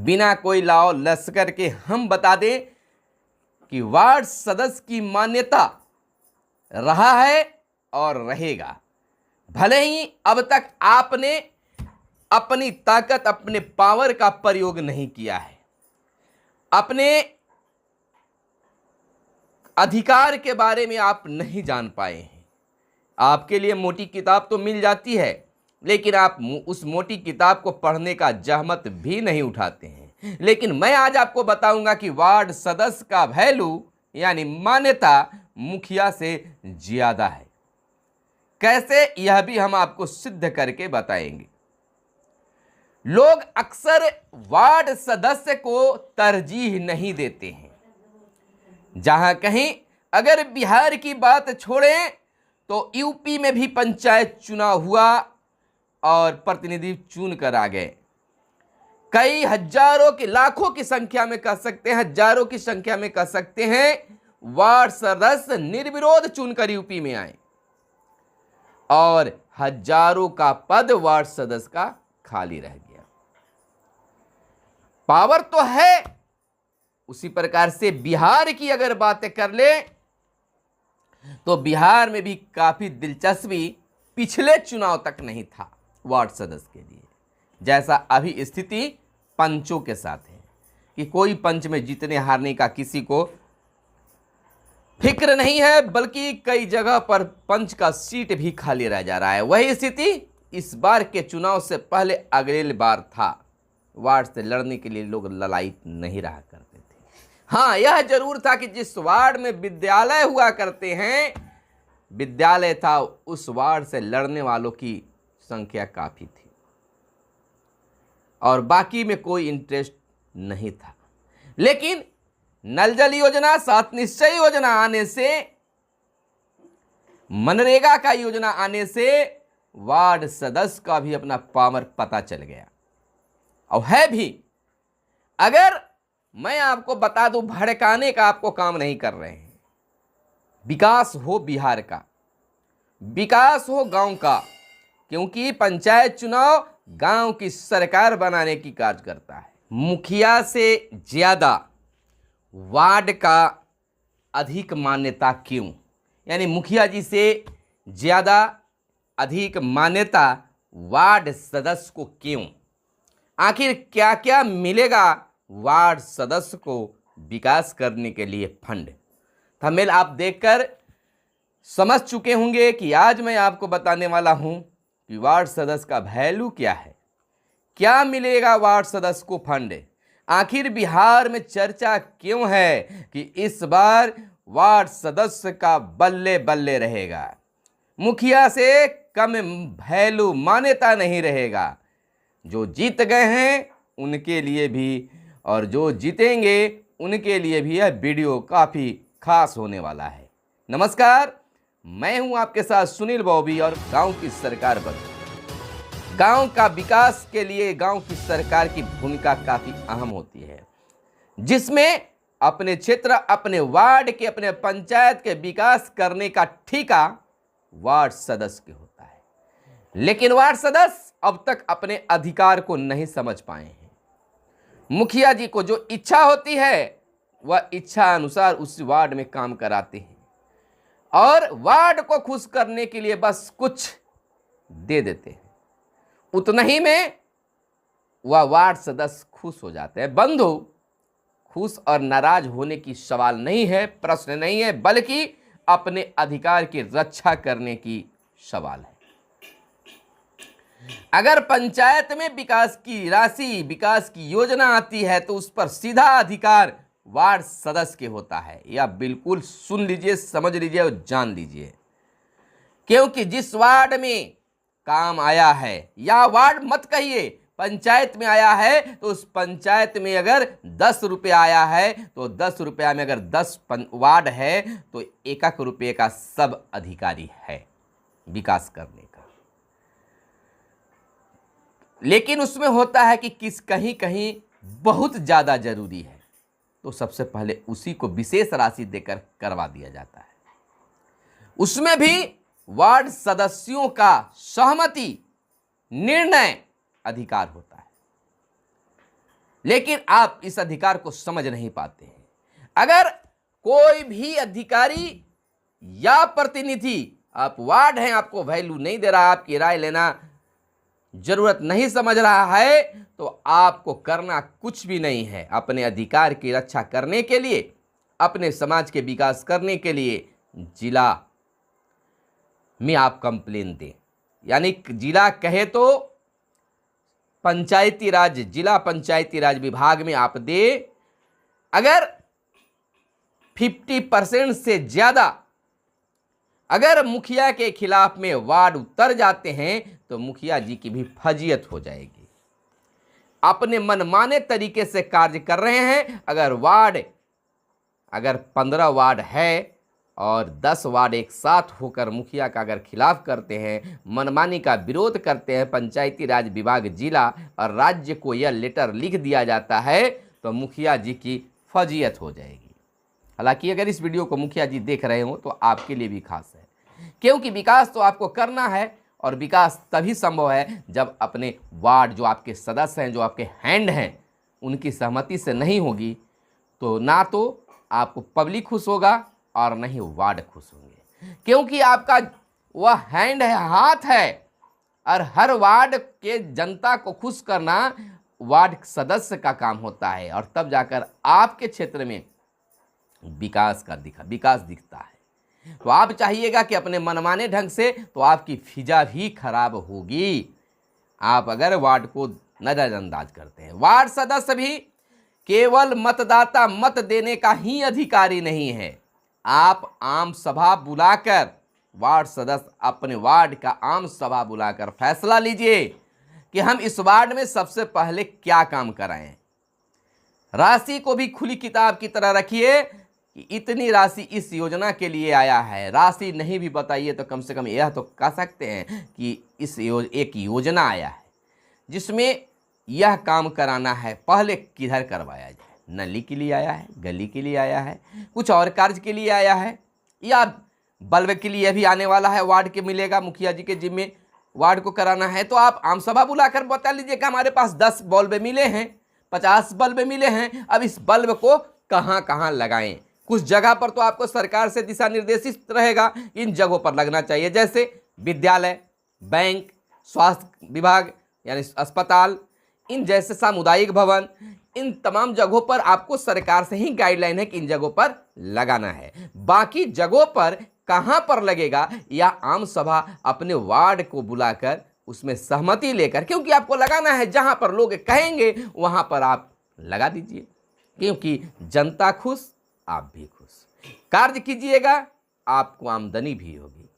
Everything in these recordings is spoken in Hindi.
बिना कोई लाव लश्कर के हम बता दें कि वार्ड सदस्य की मान्यता रहा है और रहेगा। भले ही अब तक आपने अपनी ताकत, अपने पावर का प्रयोग नहीं किया है, अपने अधिकार के बारे में आप नहीं जान पाए हैं। आपके लिए मोटी किताब तो मिल जाती है, लेकिन आप उस मोटी किताब को पढ़ने का जहमत भी नहीं उठाते हैं। लेकिन मैं आज आपको बताऊंगा कि वार्ड सदस्य का वैल्यू यानी मान्यता मुखिया से ज्यादा है। कैसे, यह भी हम आपको सिद्ध करके बताएंगे। लोग अक्सर वार्ड सदस्य को तरजीह नहीं देते हैं। जहां कहीं अगर बिहार की बात छोड़ें तो यूपी में भी पंचायत चुनाव हुआ और प्रतिनिधि चुन कर आ गए। कई हजारों की, लाखों की संख्या में कह सकते हैं, हजारों की संख्या में कह सकते हैं, वार्ड सदस्य निर्विरोध चुनकर यूपी में आए और हजारों का पद वार्ड सदस्य का खाली रह गया। पावर तो है। उसी प्रकार से बिहार की अगर बातें कर ले तो बिहार में भी काफी दिलचस्पी पिछले चुनाव तक नहीं था वार्ड सदस्य के लिए, जैसा अभी स्थिति पंचों के साथ है कि कोई पंच में जीतने हारने का किसी को फिक्र नहीं है, बल्कि कई जगह पर पंच का सीट भी खाली रह जा रहा है। वही स्थिति इस बार के चुनाव से पहले अगले बार था। वार्ड से लड़ने के लिए लोग ललायत नहीं रहा करते थे। हाँ, यह जरूर था कि जिस वार्ड में विद्यालय हुआ करते हैं, विद्यालय था, उस वार्ड से लड़ने वालों की संख्या काफी थी और बाकी में कोई इंटरेस्ट नहीं था। लेकिन नल जल योजना, सात निश्चय योजना आने से, मनरेगा का योजना आने से वार्ड सदस्य का भी अपना पावर पता चल गया और है भी। अगर मैं आपको बता दूं, भड़काने का आपको काम नहीं कर रहे हैं। विकास हो बिहार का, विकास हो गांव का, क्योंकि पंचायत चुनाव गांव की सरकार बनाने की कार्य करता है। मुखिया से ज्यादा वार्ड का अधिक मान्यता क्यों, यानी मुखिया जी से ज्यादा अधिक मान्यता वार्ड सदस्य को क्यों? आखिर क्या क्या मिलेगा वार्ड सदस्य को विकास करने के लिए फंड? थंबनेल आप देखकर समझ चुके होंगे कि आज मैं आपको बताने वाला हूं कि वार्ड सदस्य का वैल्यू क्या है, क्या मिलेगा वार्ड सदस्य को फंड। आखिर बिहार में चर्चा क्यों है कि इस बार वार्ड सदस्य का बल्ले बल्ले रहेगा, मुखिया से कम वैल्यू, मान्यता नहीं रहेगा। जो जीत गए हैं उनके लिए भी और जो जीतेंगे उनके लिए भी यह वीडियो काफ़ी खास होने वाला है। नमस्कार, मैं हूं आपके साथ सुनील बॉबी और गांव की सरकार बदल। गांव का विकास के लिए गांव की सरकार की भूमिका काफ़ी अहम होती है, जिसमें अपने क्षेत्र, अपने वार्ड के, अपने पंचायत के विकास करने का ठेका वार्ड सदस्य के होता है। लेकिन वार्ड सदस्य अब तक अपने अधिकार को नहीं समझ पाए हैं। मुखिया जी को जो इच्छा होती है वह इच्छा अनुसार उस वार्ड में काम कराते हैं और वार्ड को खुश करने के लिए बस कुछ दे देते हैं। उतना ही में वह वार्ड सदस्य खुश हो जाते हैं। बंधु, खुश और नाराज होने की सवाल नहीं है, प्रश्न नहीं है, बल्कि अपने अधिकार की रक्षा करने की सवाल है। अगर पंचायत में विकास की राशि, विकास की योजना आती है तो उस पर सीधा अधिकार वार्ड सदस्य के होता है। यह बिल्कुल सुन लीजिए, समझ लीजिए और जान लीजिए, क्योंकि जिस वार्ड में काम आया है, या वार्ड मत कहिए, पंचायत में आया है, तो उस पंचायत में अगर 10 रुपये आया है तो 10 रुपया में अगर 10 वार्ड है तो 1 रुपये का सब अधिकारी है विकास करने का। लेकिन उसमें होता है कि कहीं कहीं बहुत ज़्यादा जरूरी है तो सबसे पहले उसी को विशेष राशि देकर करवा दिया जाता है। उसमें भी वार्ड सदस्यों का सहमति, निर्णय अधिकार होता है। लेकिन आप इस अधिकार को समझ नहीं पाते हैं। अगर कोई भी अधिकारी या प्रतिनिधि, आप वार्ड हैं, आपको वैल्यू नहीं दे रहा, आपकी राय लेना जरूरत नहीं समझ रहा है, तो आपको करना कुछ भी नहीं है। अपने अधिकार की रक्षा करने के लिए, अपने समाज के विकास करने के लिए जिला में आप कंप्लेन दें, यानी जिला कहे तो पंचायती राज, जिला पंचायती राज विभाग में आप दे। अगर 50% से ज्यादा अगर मुखिया के खिलाफ में वार्ड उतर जाते हैं तो मुखिया जी की भी फजीयत हो जाएगी। अपने मनमाने तरीके से कार्य कर रहे हैं। अगर 15 वार्ड है और 10 वार्ड एक साथ होकर मुखिया का अगर खिलाफ करते हैं, मनमानी का विरोध करते हैं, पंचायती राज विभाग जिला और राज्य को यह लेटर लिख दिया जाता है तो मुखिया जी की फजीयत हो जाएगी। हालांकि अगर इस वीडियो को मुखिया जी देख रहे हो तो आपके लिए भी खास है, क्योंकि विकास तो आपको करना है और विकास तभी संभव है जब अपने वार्ड, जो आपके सदस्य हैं, जो आपके हैंड हैं, उनकी सहमति से नहीं होगी तो ना तो आपको पब्लिक खुश होगा और न ही वार्ड खुश होंगे, क्योंकि आपका वह हैंड है, हाथ है, और हर वार्ड के जनता को खुश करना वार्ड सदस्य का काम होता है, और तब जाकर आपके क्षेत्र में विकास दिखता है। तो आप चाहिएगा कि अपने मनमाने ढंग से, तो आपकी फिजा भी खराब होगी। आप अगर वार्ड को नजरअंदाज करते हैं, वार्ड सदस्य भी केवल मतदाता मत देने का ही अधिकारी नहीं है। आप आम सभा बुलाकर, वार्ड सदस्य अपने वार्ड का आम सभा बुलाकर फैसला लीजिए कि हम इस वार्ड में सबसे पहले क्या काम कराएं। राशि को भी खुली किताब की तरह रखिए कि इतनी राशि इस योजना के लिए आया है। राशि नहीं भी बताइए तो कम से कम यह तो कह सकते हैं कि एक योजना आया है जिसमें यह काम कराना है, पहले किधर करवाया जाए। नली के लिए आया है, गली के लिए आया है, कुछ और कार्य के लिए आया है, या बल्ब के लिए भी आने वाला है, वार्ड के मिलेगा, मुखिया जी के जिम्मे वार्ड को कराना है। तो आप आम सभा बुलाकर बता लीजिए कि हमारे पास 10 बल्ब मिले हैं, 50 बल्ब मिले हैं, अब इस बल्ब को कहाँ कहाँ लगाएं। कुछ जगह पर तो आपको सरकार से दिशा निर्देशित रहेगा, इन जगहों पर लगना चाहिए, जैसे विद्यालय, बैंक, स्वास्थ्य विभाग यानी अस्पताल, इन जैसे सामुदायिक भवन, इन तमाम जगहों पर आपको सरकार से ही गाइडलाइन है कि इन जगहों पर लगाना है। बाकी जगहों पर कहां पर लगेगा, या आम सभा अपने वार्ड को बुलाकर उसमें सहमति लेकर, क्योंकि आपको लगाना है, जहां पर लोग कहेंगे वहां पर आप लगा दीजिए, क्योंकि जनता खुश, आप भी खुश। कार्य कीजिएगा, आपको आमदनी भी होगी।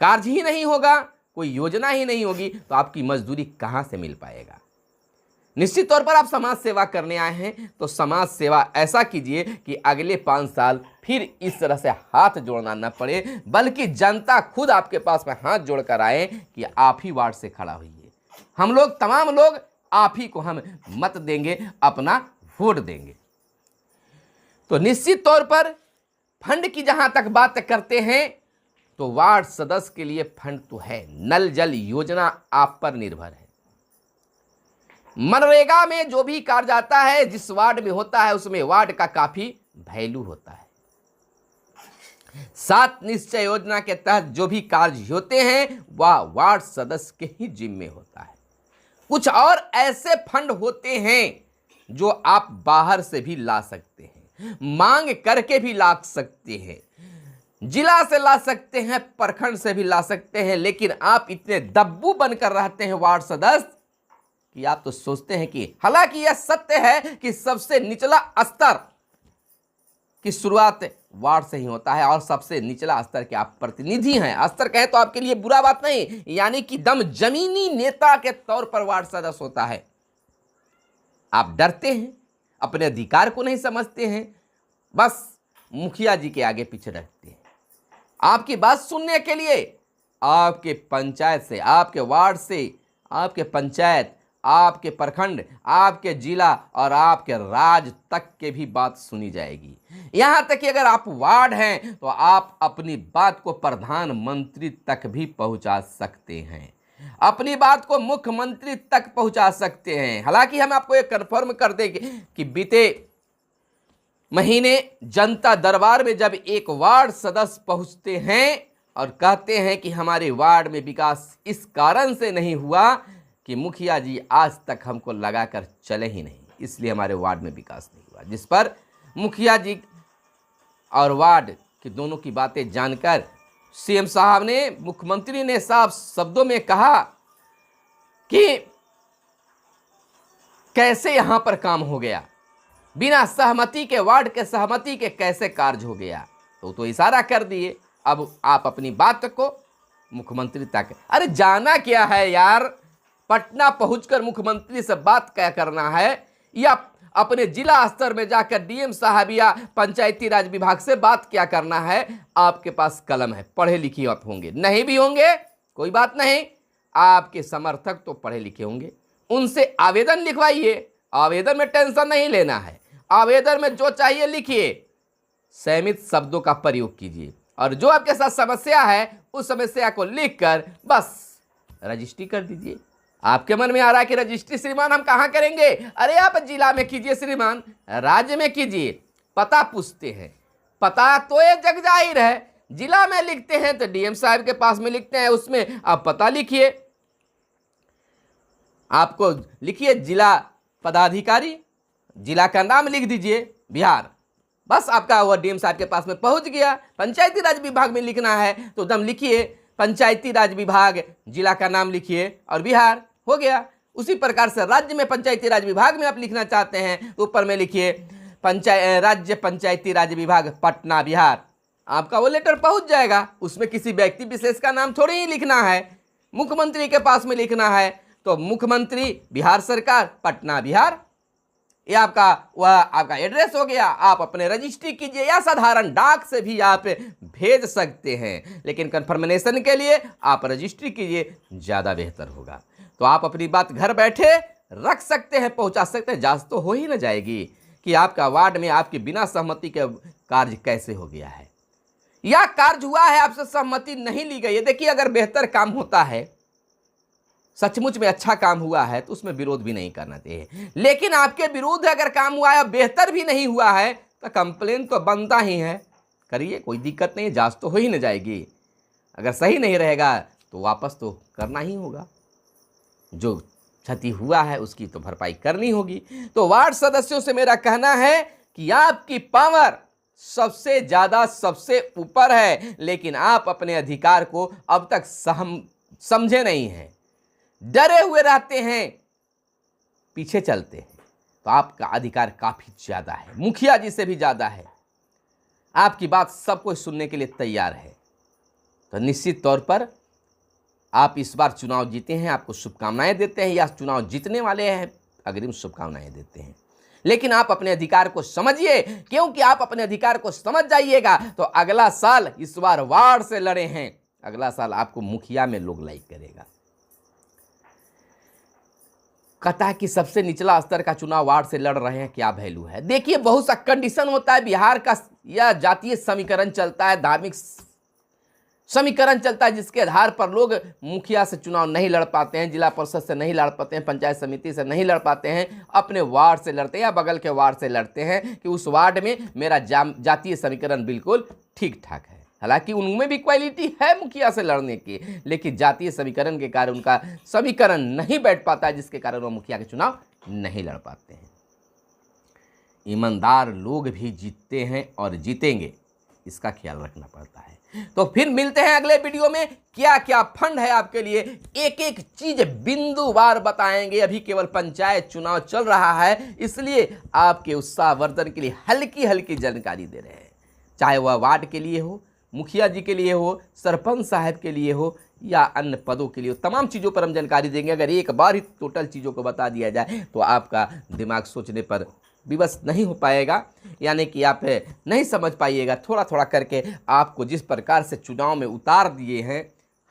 कार्य ही नहीं होगा, कोई योजना ही नहीं होगी, तो आपकी मजदूरी कहां से मिल पाएगा। निश्चित तौर पर आप समाज सेवा करने आए हैं तो समाज सेवा ऐसा कीजिए कि अगले 5 साल फिर इस तरह से हाथ जोड़ना न पड़े, बल्कि जनता खुद आपके पास में हाथ जोड़कर आए कि आप ही वार्ड से खड़ा होइए। हम लोग, तमाम लोग आप ही को हम मत देंगे, अपना वोट देंगे। तो निश्चित तौर पर फंड की जहां तक बात करते हैं तो वार्ड सदस्य के लिए फंड तो है। नल जल योजना आप पर निर्भर है। मनरेगा में जो भी कार्य आता है, जिस वार्ड में होता है, उसमें वार्ड का काफी वैल्यू होता है। 7 निश्चय योजना के तहत जो भी कार्य होते हैं वह वार्ड सदस्य के ही जिम्मे होता है। कुछ और ऐसे फंड होते हैं जो आप बाहर से भी ला सकते हैं, मांग करके भी ला सकते हैं, जिला से ला सकते हैं, प्रखंड से भी ला सकते हैं। लेकिन आप इतने दब्बू बनकर रहते हैं वार्ड सदस्य कि आप तो सोचते हैं कि, हालांकि यह सत्य है कि सबसे निचला स्तर की शुरुआत वार्ड से ही होता है, और सबसे निचला स्तर के आप प्रतिनिधि हैं। स्तर कहें तो आपके लिए बुरा बात नहीं, यानी कि दम जमीनी नेता के तौर पर वार्ड सदस्य होता है। आप डरते हैं, अपने अधिकार को नहीं समझते हैं, बस मुखिया जी के आगे पीछे रखते हैं। आपकी बात सुनने के लिए आपके पंचायत से, आपके वार्ड से, आपके पंचायत, आपके प्रखंड, आपके जिला और आपके राज्य तक के भी बात सुनी जाएगी। यहां तक कि अगर आप वार्ड हैं तो आप अपनी बात को प्रधानमंत्री तक भी पहुंचा सकते हैं। अपनी बात को मुख्यमंत्री तक पहुंचा सकते हैं। हालांकि हम आपको एक कन्फर्म कर देंगे कि बीते महीने जनता दरबार में जब एक वार्ड सदस्य पहुंचते हैं और कहते हैं कि हमारे वार्ड में विकास इस कारण से नहीं हुआ कि मुखिया जी आज तक हमको लगाकर चले ही नहीं, इसलिए हमारे वार्ड में विकास नहीं हुआ, जिस पर मुखिया जी और वार्ड की दोनों की बातें जानकर सीएम साहब ने, मुख्यमंत्री ने साफ शब्दों में कहा कि कैसे यहां पर काम हो गया, बिना सहमति के, वार्ड के सहमति के कैसे कार्य हो गया। तो इशारा कर दिए। अब आप अपनी बात को मुख्यमंत्री तक, अरे जाना क्या है यार, पटना पहुंचकर मुख्यमंत्री से बात क्या करना है, या अपने जिला स्तर में जाकर डीएम साहब या पंचायती राज विभाग से बात क्या करना है। आपके पास कलम है, पढ़े लिखे आप होंगे, नहीं भी होंगे कोई बात नहीं, आपके समर्थक तो पढ़े लिखे होंगे, उनसे आवेदन लिखवाइए। आवेदन में टेंशन नहीं लेना है, आवेदन में जो चाहिए लिखिए, सीमित शब्दों का प्रयोग कीजिए और जो आपके साथ समस्या है उस समस्या को लिखकर बस रजिस्ट्री कर दीजिए। आपके मन में आ रहा है कि रजिस्ट्री श्रीमान हम कहाँ करेंगे, अरे आप जिला में कीजिए श्रीमान, राज्य में कीजिए। पता पूछते हैं, पता तो एक जग जाहिर है, जिला में लिखते हैं तो डीएम साहब के पास में लिखते हैं, उसमें आप पता लिखिए, आपको लिखिए जिला पदाधिकारी, जिला का नाम लिख दीजिए बिहार, बस आपका वो डीएम साहब के पास में पहुंच गया। पंचायती राज विभाग में लिखना है तो दम लिखिए पंचायती राज विभाग, जिला का नाम लिखिए और बिहार, हो गया। उसी प्रकार से राज्य में पंचायती राज विभाग में आप लिखना चाहते हैं तो ऊपर में लिखिए राज्य पंचायती राज विभाग पटना बिहार, आपका वो लेटर पहुंच जाएगा। उसमें किसी व्यक्ति विशेष का नाम थोड़ी ही लिखना है, मुख्यमंत्री के पास में लिखना है तो मुख्यमंत्री बिहार सरकार पटना बिहार, ये आपका एड्रेस हो गया। आप अपने रजिस्ट्री कीजिए या साधारण डाक से भी आप भेज सकते हैं, लेकिन कन्फर्मेशन के लिए आप रजिस्ट्री कीजिए, ज़्यादा बेहतर होगा। तो आप अपनी बात घर बैठे रख सकते हैं, पहुंचा सकते हैं। जांच तो हो ही न जाएगी कि आपका वार्ड में आपके बिना सहमति के कार्य कैसे हो गया है, या कार्य हुआ है आपसे सहमति नहीं ली गई है। देखिए, अगर बेहतर काम होता है, सचमुच में अच्छा काम हुआ है तो उसमें विरोध भी नहीं करना चाहिए, लेकिन आपके विरुद्ध अगर काम हुआ है, बेहतर भी नहीं हुआ है, तो कंप्लेन तो बनता ही है, करिए, कोई दिक्कत नहीं, जांच तो हो ही न जाएगी। अगर सही नहीं रहेगा तो वापस तो करना ही होगा, जो क्षति हुआ है उसकी तो भरपाई करनी होगी। तो वार्ड सदस्यों से मेरा कहना है कि आपकी पावर सबसे ज़्यादा सबसे ऊपर है, लेकिन आप अपने अधिकार को अब तक समझे नहीं हैं, डरे हुए रहते हैं, पीछे चलते हैं। तो आपका अधिकार काफ़ी ज़्यादा है, मुखिया जी से भी ज़्यादा है। आपकी बात सब कोई सुनने के लिए तैयार है। तो निश्चित तौर पर आप इस बार चुनाव जीते हैं, आपको शुभकामनाएं देते हैं, या चुनाव जीतने वाले हैं अग्रिम शुभकामनाएं देते हैं। लेकिन आप अपने अधिकार को समझिए, क्योंकि आप अपने अधिकार को समझ जाइएगा तो अगला साल, इस बार वार्ड से लड़े हैं, अगला साल आपको मुखिया में लोग लाइक करेगा। कहता है कि सबसे निचला स्तर का चुनाव वार्ड से लड़ रहे हैं, क्या वैल्यू है। देखिए, बहुत सा कंडीशन होता है, बिहार का यह जातीय समीकरण चलता है, धार्मिक समीकरण चलता है, जिसके आधार पर लोग मुखिया से चुनाव नहीं लड़ पाते हैं, जिला परिषद से नहीं लड़ पाते हैं, पंचायत समिति से नहीं लड़ पाते हैं, अपने वार्ड से लड़ते हैं या बगल के वार्ड से लड़ते हैं कि उस वार्ड में मेरा जातीय समीकरण बिल्कुल ठीक ठाक है। हालांकि उनमें भी क्वालिटी है मुखिया से लड़ने की, लेकिन जातीय समीकरण के कारण उनका समीकरण नहीं बैठ पाता है, जिसके कारण वो मुखिया के चुनाव नहीं लड़ पाते हैं। ईमानदार लोग भी जीतते हैं और जीतेंगे, इसका ख्याल रखना पड़ता है। तो फिर मिलते हैं अगले वीडियो में, क्या क्या फंड है आपके लिए, एक एक चीज बिंदुवार बताएंगे। अभी केवल पंचायत चुनाव चल रहा है, इसलिए आपके उत्साहवर्धन के लिए हल्की हल्की जानकारी दे रहे हैं, चाहे वह वार्ड के लिए हो, मुखिया जी के लिए हो, सरपंच साहब के लिए हो, या अन्य पदों के लिए हो, तमाम चीज़ों पर हम जानकारी देंगे। अगर एक बार ही टोटल चीज़ों को बता दिया जाए तो आपका दिमाग सोचने पर विवश नहीं हो पाएगा, यानी कि आप नहीं समझ पाइएगा। थोड़ा थोड़ा करके आपको जिस प्रकार से चुनाव में उतार दिए हैं,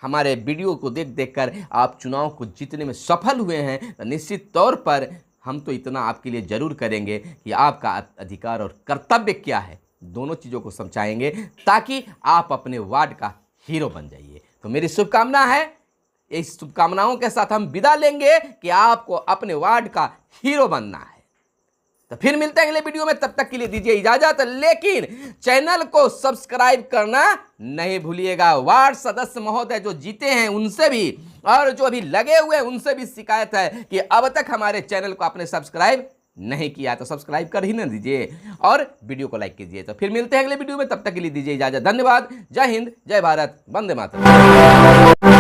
हमारे वीडियो को देख देख कर आप चुनाव को जीतने में सफल हुए हैं, तो निश्चित तौर पर हम तो इतना आपके लिए ज़रूर करेंगे कि आपका अधिकार और कर्तव्य क्या है, दोनों चीज़ों को समझाएंगे, ताकि आप अपने वार्ड का हीरो बन जाइए। तो मेरी शुभकामना है इस शुभकामनाओं के साथ हम विदा लेंगे कि आपको अपने वार्ड का हीरो बनना है। तो फिर मिलते हैं अगले वीडियो में, तब तक के लिए दीजिए इजाजत, लेकिन चैनल को सब्सक्राइब करना नहीं भूलिएगा। वार्ड सदस्य महोदय जो जीते हैं उनसे भी और जो अभी लगे हुए हैं उनसे भी शिकायत है कि अब तक हमारे चैनल को आपने सब्सक्राइब नहीं किया, तो सब्सक्राइब कर ही ना दीजिए और वीडियो को लाइक कीजिए। तो फिर मिलते हैं अगले वीडियो में, तब तक के लिए दीजिए इजाजत। धन्यवाद। जय हिंद, जय भारत, वंदे मातरम।